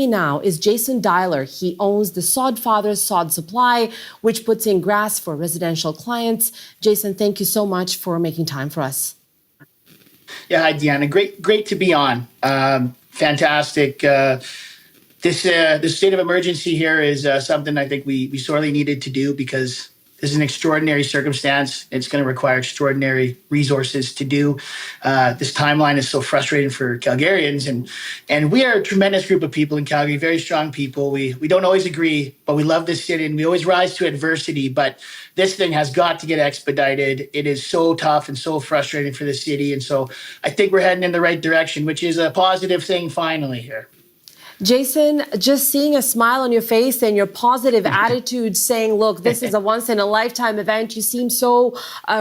Me now is Jason Dyler. He owns the Sodfather Sod Supply, which puts in grass for residential clients. Jason, thank you so much for making time for us. Yeah, hi, Deanna. Great to be on. Fantastic. This state of emergency here is something I think we sorely needed to do because this is an extraordinary circumstance. It's going to require extraordinary resources to do. This timeline is so frustrating for Calgarians, and we are a tremendous group of people in Calgary, very strong people. We don't always agree, but we love this city and we always rise to adversity. But this thing has got to get expedited. It is so tough and so frustrating for the city, and so I think we're heading in the right direction, which is a positive thing finally here. Jason, just seeing a smile on your face and your positive attitude saying, look, this is a once in a lifetime event. You seem so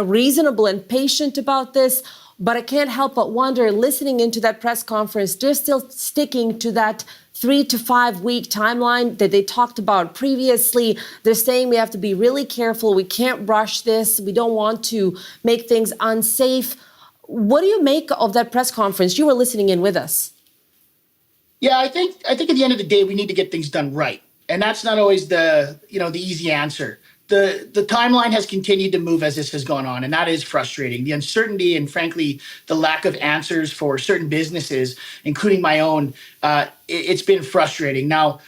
reasonable and patient about this. But I can't help but wonder, listening into that press conference, they're still sticking to that 3 to 5 week timeline that they talked about previously. They're saying we have to be really careful. We can't rush this. We don't want to make things unsafe. What do you make of that press conference? You were listening in with us. Yeah, I think at the end of the day, we need to get things done right. And that's not always the easy answer. The timeline has continued to move as this has gone on, and that is frustrating. The uncertainty and frankly, the lack of answers for certain businesses, including my own, it's been frustrating. Now,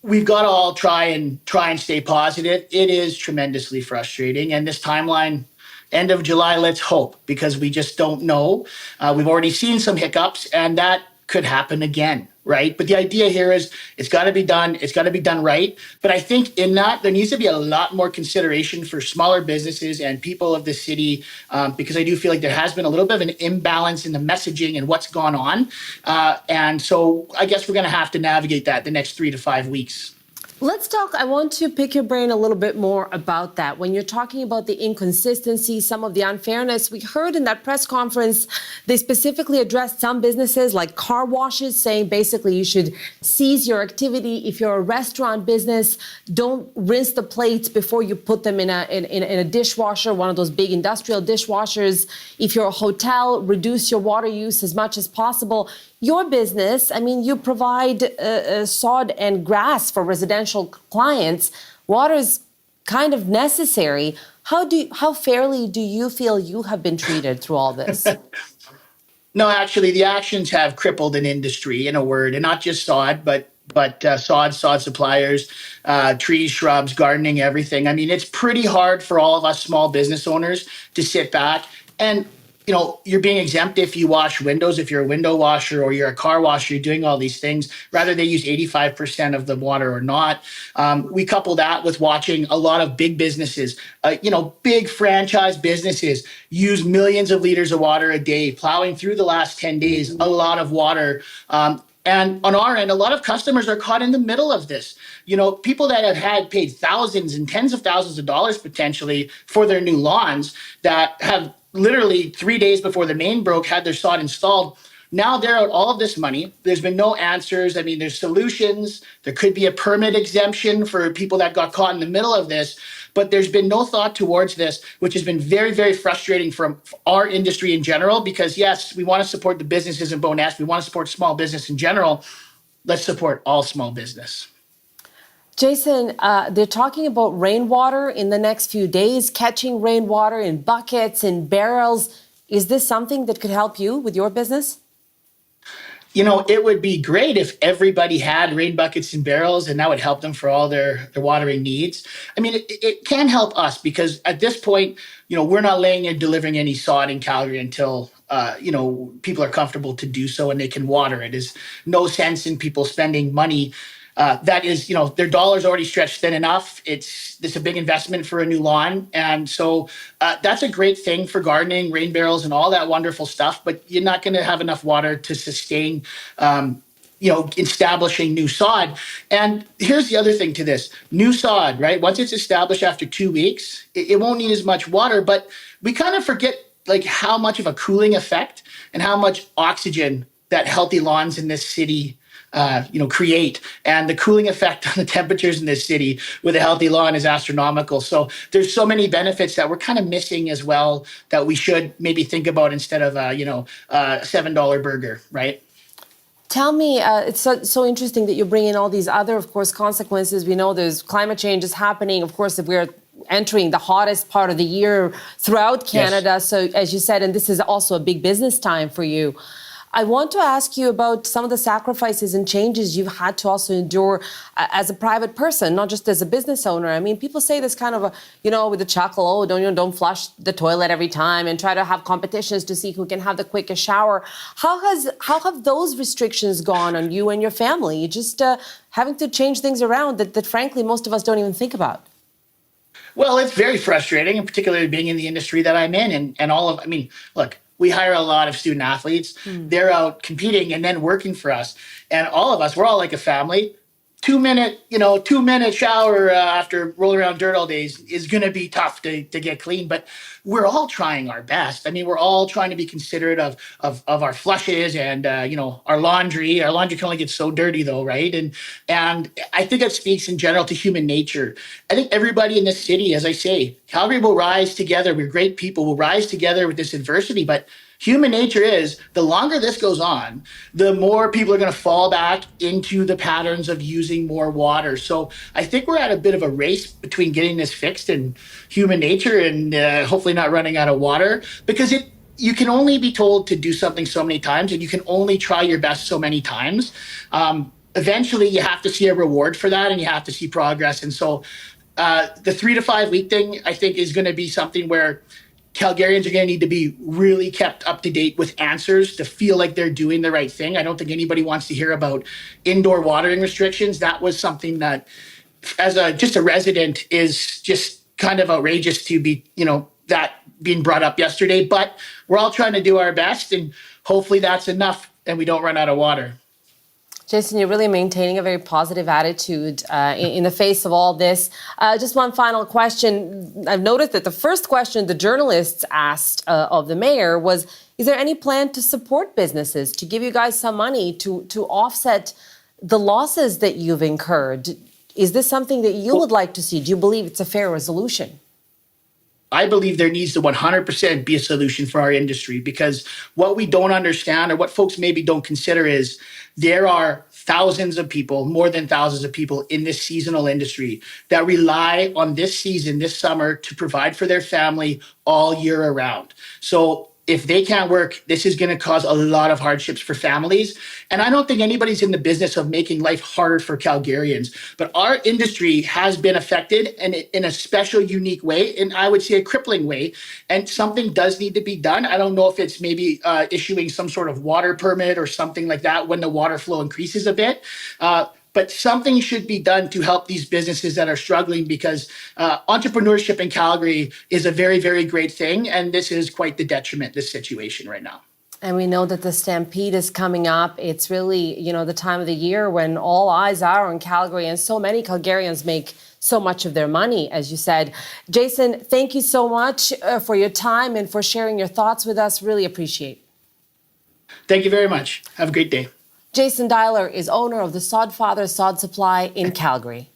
we've got to all try and stay positive. It is tremendously frustrating. And this timeline, end of July, let's hope, because we just don't know. We've already seen some hiccups, and that could happen again, right? But the idea here is it's got to be done. It's got to be done right. But I think in that, there needs to be a lot more consideration for smaller businesses and people of the city, because I do feel like there has been a little bit of an imbalance in the messaging and what's gone on. And so I guess we're going to have to navigate that the next 3 to 5 weeks. Let's talk. I want to pick your brain a little bit more about that. When you're talking about the inconsistency, some of the unfairness, we heard in that press conference, they specifically addressed some businesses like car washes, saying basically you should cease your activity. If you're a restaurant business, don't rinse the plates before you put them in a dishwasher, one of those big industrial dishwashers. If you're a hotel, reduce your water use as much as possible. Your business, I mean, you provide sod and grass for residential clients. Water is kind of necessary. How fairly do you feel you have been treated through all this? No, actually, the actions have crippled an industry, in a word, and not just sod, but sod suppliers, trees, shrubs, gardening, everything. I mean, it's pretty hard for all of us small business owners to sit back and you're being exempt if you wash windows, if you're a window washer or you're a car washer, you're doing all these things, rather they use 85% of the water or not. We couple that with watching a lot of big businesses, big franchise businesses use millions of liters of water a day, plowing through the last 10 days, a lot of water. And on our end, a lot of customers are caught in the middle of this. People that have had paid thousands and tens of thousands of dollars potentially for their new lawns that have literally 3 days before the main broke, had their sod installed. Now they're out all of this money. There's been no answers. I mean, there's solutions. There could be a permit exemption for people that got caught in the middle of this, but there's been no thought towards this, which has been very, very frustrating for our industry in general, because yes, we want to support the businesses in Bowness. We want to support small business in general. Let's support all small business. Jason, they're talking about rainwater in the next few days, catching rainwater in buckets and barrels. Is this something that could help you with your business? It would be great if everybody had rain buckets and barrels, and that would help them for all their watering needs. I mean, it can help us because at this point, we're not laying and delivering any sod in Calgary until people are comfortable to do so and they can water it. There's no sense in people spending money that is, their dollar's already stretched thin enough. It's a big investment for a new lawn. And so that's a great thing for gardening, rain barrels and all that wonderful stuff. But you're not going to have enough water to sustain, establishing new sod. And here's the other thing to this. New sod, right? Once it's established after 2 weeks, it won't need as much water. But we kind of forget how much of a cooling effect and how much oxygen that healthy lawns in this city create. And the cooling effect on the temperatures in this city with a healthy lawn is astronomical. So there's so many benefits that we're kind of missing as well that we should maybe think about instead of, a $7 burger, right? Tell me, it's so interesting that you bring in all these other, of course, consequences. We know there's climate change is happening. Of course, if we're entering the hottest part of the year throughout Canada. Yes. So, as you said, and this is also a big business time for you. I want to ask you about some of the sacrifices and changes you've had to also endure as a private person, not just as a business owner. I mean, people say this kind of, with a chuckle, oh, don't flush the toilet every time, and try to have competitions to see who can have the quickest shower. How have those restrictions gone on you and your family? You just having to change things around that frankly most of us don't even think about. Well, it's very frustrating, and particularly being in the industry that I'm in, and I mean, look, we hire a lot of student athletes. They're out competing and then working for us, and all of us, we're all like a family. 2 minute, 2 minute shower after rolling around dirt all day is going to be tough to get clean, but we're all trying our best. I mean, we're all trying to be considerate of our flushes and, our laundry. Our laundry can only get so dirty though, right? And I think it speaks in general to human nature. I think everybody in this city, as I say, Calgary will rise together. We're great people. We'll rise together with this adversity, but human nature is the longer this goes on, the more people are going to fall back into the patterns of using more water. So I think we're at a bit of a race between getting this fixed and human nature and hopefully not running out of water, because you can only be told to do something so many times and you can only try your best so many times. Eventually, you have to see a reward for that and you have to see progress. And so the 3 to 5 week thing, I think, is going to be something where Calgarians are going to need to be really kept up to date with answers to feel like they're doing the right thing. I don't think anybody wants to hear about indoor watering restrictions. That was something that, as just a resident, is just kind of outrageous to be, that being brought up yesterday. But we're all trying to do our best, and hopefully that's enough and we don't run out of water. Jason, you're really maintaining a very positive attitude in the face of all this. Just one final question. I've noticed that the first question the journalists asked of the mayor was, is there any plan to support businesses, to give you guys some money to offset the losses that you've incurred? Is this something that you would like to see? Do you believe it's a fair resolution? I believe there needs to 100% be a solution for our industry, because what we don't understand, or what folks maybe don't consider, is there are thousands of people, more than thousands of people in this seasonal industry that rely on this season, this summer, to provide for their family all year around. So if they can't work, this is going to cause a lot of hardships for families. And I don't think anybody's in the business of making life harder for Calgarians. But our industry has been affected, and in a special, unique way, and I would say a crippling way. And something does need to be done. I don't know if it's maybe issuing some sort of water permit or something like that when the water flow increases a bit. But something should be done to help these businesses that are struggling, because entrepreneurship in Calgary is a very, very great thing. And this is quite the detriment, this situation right now. And we know that the Stampede is coming up. It's really, the time of the year when all eyes are on Calgary, and so many Calgarians make so much of their money, as you said. Jason, thank you so much for your time and for sharing your thoughts with us. Really appreciate it. Thank you very much. Have a great day. Jason Dyler is owner of the Sodfather Sod Supply in Calgary.